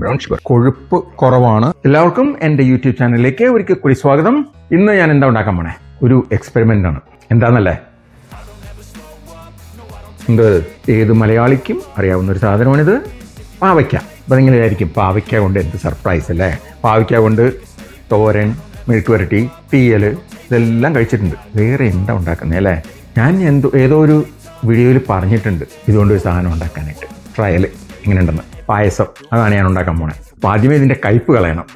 Brown sugar, കൊഴുപ്പ് കുറവാണ്. എല്ലാവർക്കും എൻ്റെ യൂട്യൂബ് ചാനലിലേക്ക് ഒരിക്കൽ കൂടി സ്വാഗതം. ഇന്ന് ഞാൻ എന്താ ഉണ്ടാക്കാൻ പോണേ? ഒരു എക്സ്പെരിമെന്റ് ആണ്. എന്താന്നല്ലേ, ഇത് ഏത് മലയാളിക്കും അറിയാവുന്ന ഒരു സാധനമാണിത്, പാവയ്ക്ക. അപ്പം നിങ്ങൾ വിചാരിക്കും പാവയ്ക്ക കൊണ്ട് എന്ത് സർപ്രൈസ് അല്ലേ? പാവയ്ക്ക കൊണ്ട് തോരൻ, മെഴുക്ക് വരട്ടി, തീയൽ ഇതെല്ലാം കഴിച്ചിട്ടുണ്ട്. വേറെ എന്താ ഉണ്ടാക്കുന്നത് അല്ലേ? ഞാൻ ഏതോ ഒരു വീഡിയോയിൽ പറഞ്ഞിട്ടുണ്ട് ഇതുകൊണ്ട് ഒരു സാധനം ഉണ്ടാക്കാനായിട്ട്, ട്രയൽ ഇങ്ങനെ ഉണ്ടെന്ന്. പായസം, അതാണ് ഞാൻ ഉണ്ടാക്കാൻ പോണേ. അപ്പം ആദ്യമേ ഇതിൻ്റെ കയ്പ്പ് കളയണം.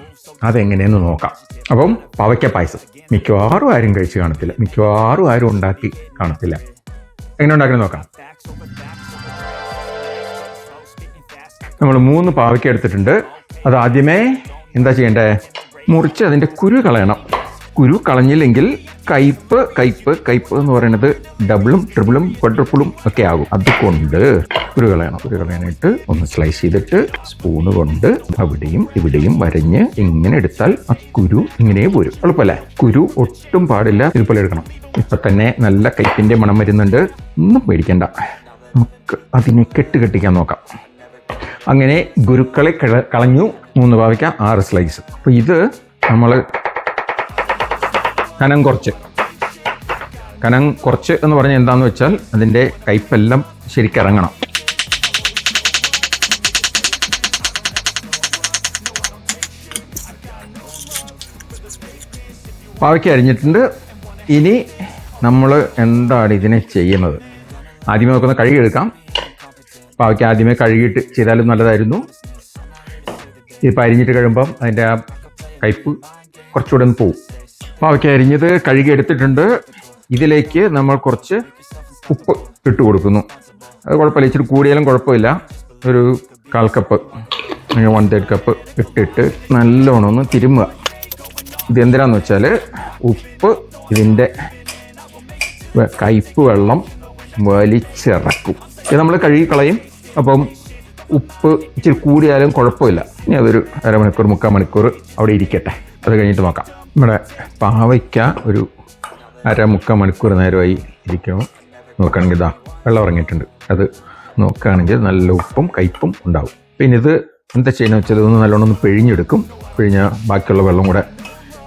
അതെങ്ങനെയെന്ന് നോക്കാം. അപ്പം പാവയ്ക്ക പായസം മിക്കവാറും ആരും കഴിച്ച് കാണത്തില്ല, മിക്കവാറും ആരും ഉണ്ടാക്കി കാണത്തില്ല. എങ്ങനെ ഉണ്ടാക്കണം നോക്കാം. നമ്മൾ 3 പാവയ്ക്ക എടുത്തിട്ടുണ്ട്. അത് ആദ്യമേ എന്താ ചെയ്യേണ്ടേ? മുറിച്ച് അതിൻ്റെ കുരു കളയണം. കുരു കളഞ്ഞില്ലെങ്കിൽ കയ്പ്പ് എന്ന് പറയുന്നത് ഡബിളും ട്രിപ്പിളും ക്വാഡ്രപ്പിളും ഒക്കെ ആകും. അതുകൊണ്ട് കുരു കളയണം. കുരു കളയാനായിട്ട് ഒന്ന് സ്ലൈസ് ചെയ്തിട്ട് സ്പൂണ് കൊണ്ട് അവിടെയും ഇവിടെയും വരഞ്ഞ് ഇങ്ങനെ എടുത്താൽ ആ കുരു ഇങ്ങനെ പോരും. എളുപ്പമല്ലേ? കുരു ഒട്ടും പാടില്ല, ഇതുപോലെ എടുക്കണം. ഇപ്പൊ തന്നെ നല്ല കയ്പിന്റെ മണം വരുന്നുണ്ട്. ഒന്നും പേടിക്കണ്ട, നമുക്ക് അതിനെ കെട്ടിക്കാൻ നോക്കാം. അങ്ങനെ ഗുരുക്കളെ കളഞ്ഞു. 3 പാവയ്ക്ക, 6 സ്ലൈസ്. അപ്പോൾ ഇത് നമ്മൾ കനം കുറച്ച് എന്ന് പറഞ്ഞാൽ എന്താണെന്ന് വെച്ചാൽ അതിൻ്റെ കയ്പ്പെല്ലാം ശരിക്കിറങ്ങണം. പാവയ്ക്ക അരിഞ്ഞിട്ടുണ്ട്. ഇനി നമ്മൾ എന്താണ് ഇതിനെ ചെയ്യുന്നത്? ആദ്യമേ നമുക്കൊന്ന് കഴുകിയെടുക്കാം. പാവയ്ക്ക ആദ്യമേ കഴുകിയിട്ട് ചെയ്താലും നല്ലതായിരുന്നു. ഇതിപ്പോൾ അരിഞ്ഞിട്ട് കഴിയുമ്പം അതിൻ്റെ ആ കയ്പ്പ് കുറച്ചുകൂടെ ഒന്ന് പോവും. പാവയ്ക്ക അരിഞ്ഞത് കഴുകി എടുത്തിട്ടുണ്ട്. ഇതിലേക്ക് നമ്മൾ കുറച്ച് ഉപ്പ് ഇട്ട് കൊടുക്കുന്നു. അത് കുഴപ്പമില്ല, ഇച്ചിരി കൂടിയാലും കുഴപ്പമില്ല. ഒരു 1/4 കപ്പ്, 1/3 കപ്പ് ഇട്ടിട്ട് നല്ലോണം ഒന്ന് തിരുമുക. ഇത് എന്തിനാന്ന് വെച്ചാൽ ഉപ്പ് ഇതിൻ്റെ കയ്പ്പ് വെള്ളം വലിച്ചിറക്കും. ഇത് നമ്മൾ കഴുകി കളയും. അപ്പം ഉപ്പ് ഇച്ചിരി കൂടിയാലും കുഴപ്പമില്ല. ഇനി അതൊരു 1/2 മണിക്കൂർ 3/4 മണിക്കൂർ അവിടെ ഇരിക്കട്ടെ. അത് കഴിഞ്ഞിട്ട് നോക്കാം. നമ്മുടെ പാവയ്ക്ക ഒരു 1/2 3/4 മണിക്കൂർ നേരമായി ഇരിക്കുമ്പോൾ നോക്കുകയാണെങ്കിൽ ഇതാ വെള്ളം ഇറങ്ങിയിട്ടുണ്ട്. അത് നോക്കുകയാണെങ്കിൽ നല്ല ഉപ്പും കയ്പും ഉണ്ടാവും. പിന്നെ ഇത് എന്താ ചെയ്യുന്നത് വെച്ചാൽ ഇതൊന്ന് നല്ലോണം ഒന്ന് പിഴിഞ്ഞെടുക്കും. പിഴിഞ്ഞാൽ ബാക്കിയുള്ള വെള്ളം കൂടെ,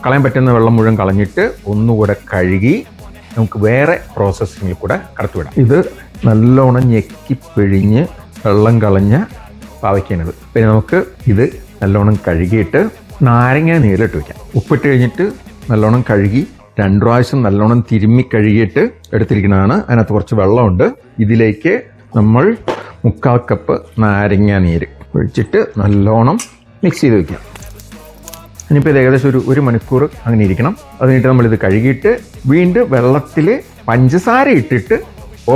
കളയാൻ പറ്റുന്ന വെള്ളം മുഴുവൻ കളഞ്ഞിട്ട് ഒന്നുകൂടെ കഴുകി നമുക്ക് വേറെ പ്രോസസ്സിങ്ങിൽ കൂടെ കടത്തിവിടാം. ഇത് നല്ലോണം ഞെക്കി പിഴിഞ്ഞ് വെള്ളം കളഞ്ഞ പാവയ്ക്കാണിത്. പിന്നെ നമുക്ക് ഇത് നല്ലോണം കഴുകിയിട്ട് നാരങ്ങ നീരിലിട്ട് വയ്ക്കാം. ഉപ്പിട്ട് കഴിഞ്ഞിട്ട് നല്ലോണം കഴുകി 2 പ്രാവശ്യം നല്ലോണം തിരുമ്മി കഴുകിയിട്ട് എടുത്തിരിക്കുന്നതാണ്. അതിനകത്ത് കുറച്ച് വെള്ളമുണ്ട്. ഇതിലേക്ക് നമ്മൾ 3/4 കപ്പ് നാരങ്ങ നീര് ഒഴിച്ചിട്ട് നല്ലോണം മിക്സ് ചെയ്ത് വയ്ക്കാം. ഇനിയിപ്പോൾ ഇത് ഏകദേശം ഒരു 1 മണിക്കൂർ അങ്ങനെ ഇരിക്കണം. അത് കഴിഞ്ഞിട്ട് നമ്മളിത് കഴുകിയിട്ട് വീണ്ടും വെള്ളത്തിൽ പഞ്ചസാര ഇട്ടിട്ട്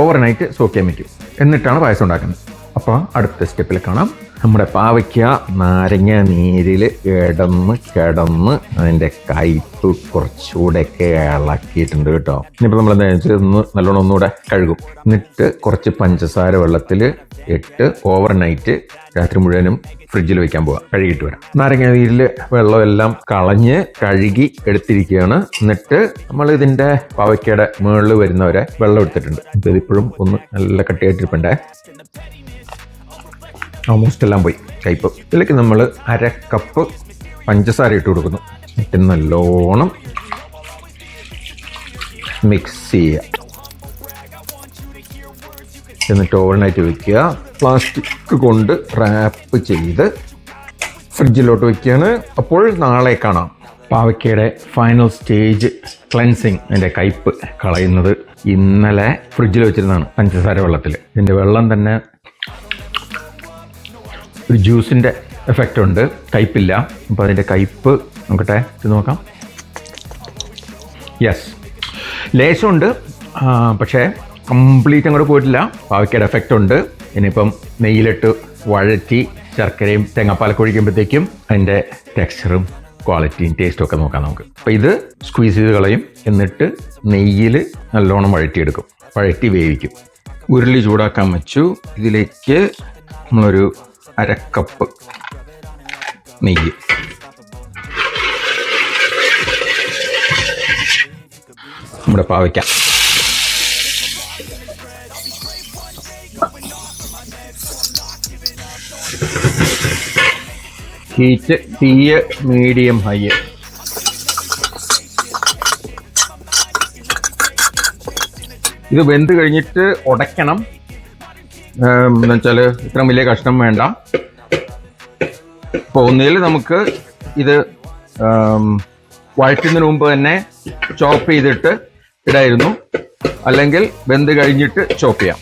ഓവർനൈറ്റ് സോക്ക് ചെയ്യാൻ വയ്ക്കും. എന്നിട്ടാണ് പായസം ഉണ്ടാക്കുന്നത്. അപ്പോൾ അടുത്ത സ്റ്റെപ്പിൽ കാണാം. നമ്മുടെ പാവയ്ക്ക നാരങ്ങ നീരിൽ കിടന്ന് അതിൻ്റെ കയ്പ്പ് കുറച്ചുകൂടെയൊക്കെ ഇളക്കിയിട്ടുണ്ട് കേട്ടോ. ഇനിയിപ്പോൾ നമ്മൾ എന്താ വെച്ചാൽ നല്ലോണം ഒന്നുകൂടെ കഴുകും. എന്നിട്ട് കുറച്ച് പഞ്ചസാര വെള്ളത്തിൽ ഇട്ട് ഓവർനൈറ്റ് രാത്രി മുഴുവനും ഫ്രിഡ്ജിൽ വെക്കാൻ പോവാം. കഴുകിയിട്ട് വരാം. നാരങ്ങ നീരിൽ വെള്ളമെല്ലാം കളഞ്ഞ് കഴുകി എടുത്തിരിക്കുകയാണ്. എന്നിട്ട് നമ്മൾ ഇതിൻ്റെ പാവയ്ക്കയുടെ മുകളിൽ വരുന്നവരെ വെള്ളം എടുത്തിട്ടുണ്ട്. ഇതിപ്പോഴും ഒന്ന് നല്ല കട്ടിയായിട്ടിരിപ്പണ്ടേ. ഓൾമോസ്റ്റ് എല്ലാം പോയി കയ്പ്പ്. ഇതിലേക്ക് നമ്മൾ 1/2 കപ്പ് പഞ്ചസാര ഇട്ട് കൊടുക്കുന്നു. എന്നിട്ട് നല്ലോണം മിക്സ് ചെയ്യുക. എന്നിട്ട് ഓവർനൈറ്റ് വയ്ക്കുക. പ്ലാസ്റ്റിക് കൊണ്ട് റാപ്പ് ചെയ്ത് ഫ്രിഡ്ജിലോട്ട് വയ്ക്കുകയാണ്. അപ്പോൾ നാളെ കാണാം. പാവയ്ക്കയുടെ ഫൈനൽ സ്റ്റേജ് ക്ലെൻസിങ്, അതിൻ്റെ കയ്പ്പ് കളയുന്നത് ഇന്നലെ ഫ്രിഡ്ജിൽ വെച്ചിരുന്നതാണ് പഞ്ചസാര വെള്ളത്തിൽ. ഇതിൻ്റെ വെള്ളം തന്നെ ഒരു ജ്യൂസിൻ്റെ എഫക്റ്റ് ഉണ്ട്, കയ്പില്ല. അപ്പോൾ അതിൻ്റെ കയ്പ്പ് നോക്കട്ടെ, ഇത് നോക്കാം. യെസ്, ലേശമുണ്ട്, പക്ഷേ കംപ്ലീറ്റ് അങ്ങോട്ട് പോയിട്ടില്ല. പാവയ്ക്കയുടെ എഫക്റ്റ് ഉണ്ട്. ഇനിയിപ്പം നെയ്യിലിട്ട് വഴറ്റി ശർക്കരയും തേങ്ങാപ്പാലൊക്കെ ഒഴിക്കുമ്പോഴത്തേക്കും അതിൻ്റെ ടെക്സ്ചറും ക്വാളിറ്റിയും ടേസ്റ്റും ഒക്കെ നോക്കാം നമുക്ക്. അപ്പോൾ ഇത് സ്ക്വീസ് ചെയ്ത് കളയും. എന്നിട്ട് നെയ്യിൽ നല്ലോണം വഴറ്റിയെടുക്കും. വഴറ്റി വേവിക്കും. ഉരുളി ചൂടാക്കാൻ വെച്ചു. ഇതിലേക്ക് നമ്മളൊരു 1/2 കപ്പ് നെയ്യ്, നമ്മുടെ പാവയ്ക്ക, ഹീറ്റ് തീയ് മീഡിയം ഹൈ. ഇത് വെന്ത് കഴിഞ്ഞിട്ട് ഉടയ്ക്കണം. എന്നുവെച്ചാൽ ഇത്ര വലിയ കഷ്ണം വേണ്ട. അപ്പോൾ ഒന്നിൽ നമുക്ക് ഇത് വഴറ്റുന്നതിന് മുമ്പ് തന്നെ ചോപ്പ് ചെയ്തിട്ട് ഇടായിരുന്നു, അല്ലെങ്കിൽ വെന്ത് കഴിഞ്ഞിട്ട് ചോപ്പ് ചെയ്യാം.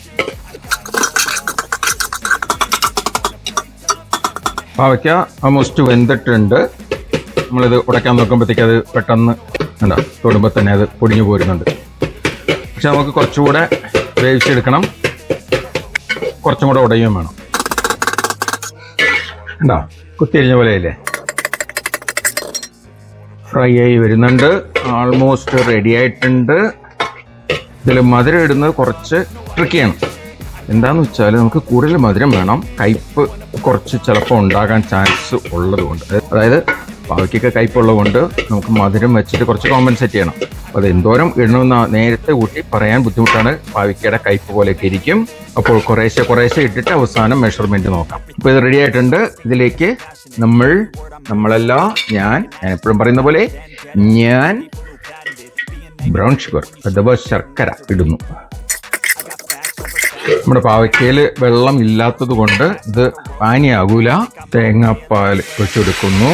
പാവയ്ക്ക ഓൾമോസ്റ്റ് വെന്തിട്ടുണ്ട്. നമ്മളിത് ഉടയ്ക്കാൻ നോക്കുമ്പോഴത്തേക്ക് അത് പെട്ടെന്ന് എന്താ തൊടുമ്പോൾ തന്നെ അത് പൊടിഞ്ഞു പോരുന്നുണ്ട്. പക്ഷെ നമുക്ക് കുറച്ചുകൂടെ വേവിച്ചെടുക്കണം, കുറച്ചും കൂടെ ഉടയുകയും വേണം. ഉണ്ടോ, കുത്തിരിഞ്ഞ പോലെയല്ലേ? ഫ്രൈ ആയി വരുന്നുണ്ട്. ആൾമോസ്റ്റ് റെഡി ആയിട്ടുണ്ട്. ഇതിൽ മധുരം ഇടുന്നത് കുറച്ച് ട്രിക്കിയാണ്. എന്താന്ന് വെച്ചാൽ നമുക്ക് കൂടുതൽ മധുരം വേണം. കയ്പ്പ് കുറച്ച് ചിലപ്പോൾ ഉണ്ടാകാൻ ചാൻസ് ഉള്ളത് കൊണ്ട്, അതായത് പാവയ്ക്കൊക്കെ കയ്പുള്ളത് കൊണ്ട് നമുക്ക് മധുരം വെച്ചിട്ട് കുറച്ച് കോമ്പൻസേറ്റ് ചെയ്യണം. അത് എന്തോരം ഇടണമെന്ന് നേരത്തെ കൂട്ടി പറയാൻ ബുദ്ധിമുട്ടാണ്. പാവയ്ക്കയുടെ കയ്പ് പോലെയൊക്കെ ഇരിക്കും. അപ്പോൾ കുറേശ്ശെ ഇട്ടിട്ട് അവസാനം മെഷർമെന്റ് നോക്കാം. അപ്പോൾ ഇത് റെഡി ആയിട്ടുണ്ട്. ഇതിലേക്ക് നമ്മളല്ല ഞാൻ എപ്പോഴും പറയുന്ന പോലെ ഞാൻ ബ്രൗൺ ഷുഗർ അഥവാ ശർക്കര ഇടുന്നു. നമ്മുടെ പാവയ്ക്കയിൽ വെള്ളം ഇല്ലാത്തത് കൊണ്ട് ഇത് പാനിയാകൂല. തേങ്ങാപ്പാൽ ഒഴിച്ചെടുക്കുന്നു.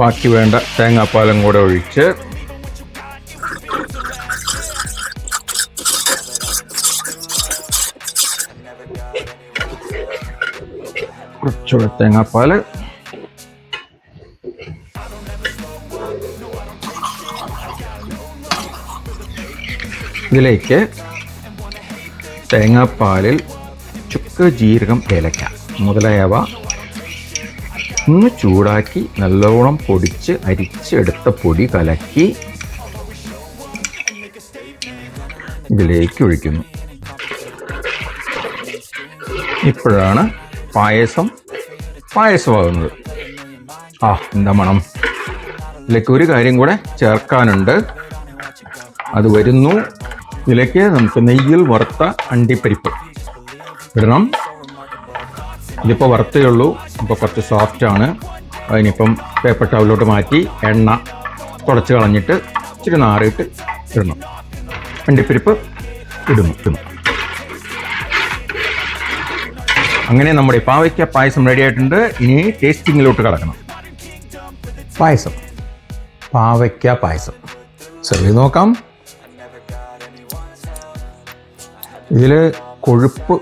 ബാക്കി വേണ്ട തേങ്ങാപ്പാലും കൂടെ ഒഴിച്ച് കുറച്ചുകൂടെ തേങ്ങാപ്പാൽ, ഇതിലേക്ക് തേങ്ങാപ്പാലിൽ ചുക്ക്, ജീരകം, ഏലക്ക മുതലായവ ഒന്ന് ചൂടാക്കി നല്ലോണം പൊടിച്ച് അരിച്ചെടുത്ത പൊടി കലക്കി ഇതിലേക്ക് ഒഴിക്കുന്നു. ഇപ്പോഴാണ് പായസമാകുന്നത്. എന്താ മണം! ഇതിലേക്ക് ഒരു കാര്യം കൂടെ ചേർക്കാനുണ്ട്, അത് വരുന്നു. ഇതിലേക്ക് നമുക്ക് നെയ്യിൽ വറുത്ത അണ്ടിപ്പരിപ്പ് ഇടണം. ഇതിപ്പോൾ വറുത്തേ ഉള്ളൂ, ഇപ്പോൾ കുറച്ച് സോഫ്റ്റാണ്. അതിനിപ്പം പേപ്പർ ടവലിലോട്ട് മാറ്റി എണ്ണ തുടച്ച് കളഞ്ഞിട്ട് ഇച്ചിരി നാറിയിട്ട് ഇടണം. അണ്ടിപ്പരിപ്പ് ഇടുന്നു. അങ്ങനെ നമ്മുടെ പാവയ്ക്ക പായസം റെഡി ആയിട്ടുണ്ട്. ഇനി ടേസ്റ്റിങ്ങിലോട്ട് കടക്കണം. പാവയ്ക്ക പായസം സെർവ് ചെയ്ത് നോക്കാം. ഇതിൽ കൊഴുപ്പ്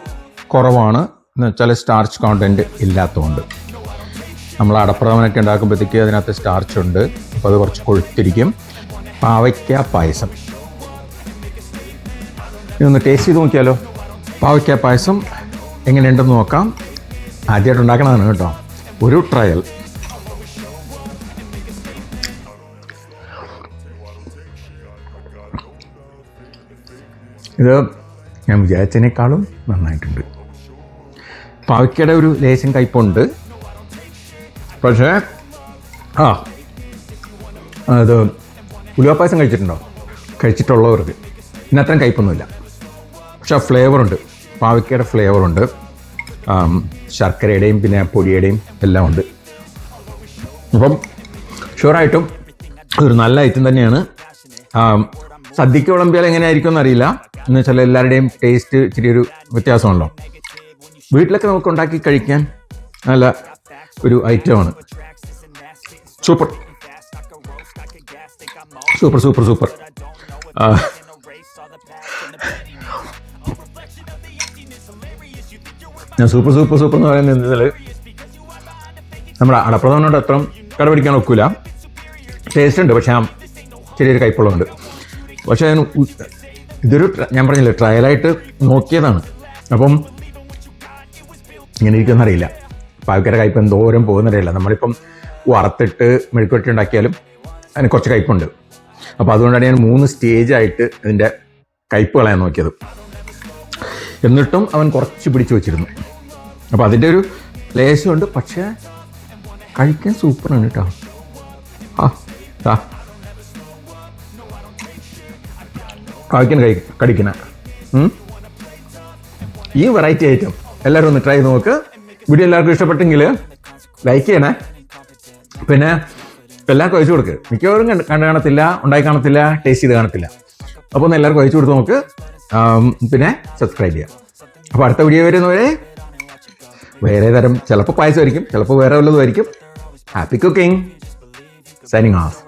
കുറവാണ്, എന്ന് വെച്ചാൽ സ്റ്റാർച്ച് കോണ്ടൻറ്റ് ഇല്ലാത്തതുകൊണ്ട്. നമ്മൾ അടപ്രഥമനൊക്കെ ഉണ്ടാക്കുമ്പോഴത്തേക്ക് അതിനകത്ത് സ്റ്റാർച്ച് ഉണ്ട്, അപ്പോൾ അത് കുറച്ച് കൊഴുത്തിരിക്കും. പാവയ്ക്ക പായസം ഇതൊന്ന് ടേസ്റ്റ് ചെയ്ത് നോക്കിയാലോ. പാവയ്ക്ക പായസം എങ്ങനെയുണ്ടെന്ന് നോക്കാം. ആദ്യമായിട്ട് ഉണ്ടാക്കണതാണ് കേട്ടോ, ഒരു ട്രയൽ. ഇത് ഞാൻ വിചാരിച്ചതിനേക്കാളും നന്നായിട്ടുണ്ട്. പാവയ്ക്കയുടെ ഒരു ലേശം കയ്പുണ്ട്, പക്ഷേ അത് ഉലുവാപ്പായസം കഴിച്ചിട്ടുള്ളവർക്ക് ഇതിനത്രയും കയ്പൊന്നുമില്ല. പക്ഷെ ഫ്ലേവറുണ്ട്, പാവയ്ക്കയുടെ ഫ്ലേവറുണ്ട്, ശർക്കരയുടെയും പിന്നെ പൊടിയുടെയും എല്ലാം ഉണ്ട്. അപ്പം ഷുവറായിട്ടും ഒരു നല്ല ഐറ്റം തന്നെയാണ്. സദ്യക്ക് വിളമ്പിയാൽ എങ്ങനെയായിരിക്കും എന്നറിയില്ല, എന്ന് വെച്ചാൽ എല്ലാവരുടെയും ടേസ്റ്റ് ഇച്ചിരി ഒരു വ്യത്യാസമുണ്ടല്ലോ. വീട്ടിലൊക്കെ നമുക്ക് ഉണ്ടാക്കി കഴിക്കാൻ നല്ല ഒരു ഐറ്റമാണ്. സൂപ്പർ. ഞാൻ സൂപ്പർ എന്ന് പറയുന്നത് നമ്മുടെ അടപ്രഥമനോട് അത്ര കടപിടിക്കാൻ ഒക്കില്ല. ടേസ്റ്റ് ഉണ്ട്, പക്ഷേ ചെറിയൊരു കയ്പുള്ളതുണ്ട്. പക്ഷേ ഇതൊരു ഞാൻ പറഞ്ഞില്ലേ ട്രയലായിട്ട് നോക്കിയതാണ്. അപ്പം ഇങ്ങനെ ഇരിക്കുമെന്നറിയില്ല, പാവയ്ക്കയുടെ കയ്പ് എന്തോരം പോകുന്നറിയില്ല. നമ്മളിപ്പം വറുത്തിട്ട് മെഴുക്കുവരട്ടി ഉണ്ടാക്കിയാലും അതിന് കുറച്ച് കയ്പുണ്ട്. അപ്പോൾ അതുകൊണ്ടാണ് ഞാൻ 3 സ്റ്റേജായിട്ട് ഇതിൻ്റെ കയ്പ് കളയാൻ നോക്കിയത്. എന്നിട്ടും അവൻ കുറച്ച് പിടിച്ചു വെച്ചിരുന്നു. അപ്പോൾ അതിൻ്റെ ഒരു ലേശമുണ്ട്, പക്ഷേ കഴിക്കാൻ സൂപ്പറാണ് കേട്ടോ. ആ കടിക്കണ ഈ വെറൈറ്റി ഐറ്റം എല്ലാവരും ഒന്ന് ട്രൈ ചെയ്ത് നോക്ക്. വീഡിയോ എല്ലാവർക്കും ഇഷ്ടപ്പെട്ടെങ്കിൽ ലൈക്ക് ചെയ്യണേ. പിന്നെ എല്ലാവർക്കും അയച്ചു കൊടുക്ക്. മിക്കവാറും കണ്ടു കാണത്തില്ല, ഉണ്ടായി കാണത്തില്ല, ടേസ്റ്റ് ചെയ്ത് കാണത്തില്ല. അപ്പോൾ ഒന്ന് എല്ലാവർക്കും അയച്ചു കൊടുത്ത് നോക്ക്. പിന്നെ സബ്സ്ക്രൈബ് ചെയ്യാം. അപ്പോൾ അടുത്ത വീഡിയോ വരുന്നവരെ വേറെ തരം, ചിലപ്പോൾ പായസമായിരിക്കും, ചിലപ്പോൾ വേറെ വല്ലതുമായിരിക്കും. Happy cooking. Signing of.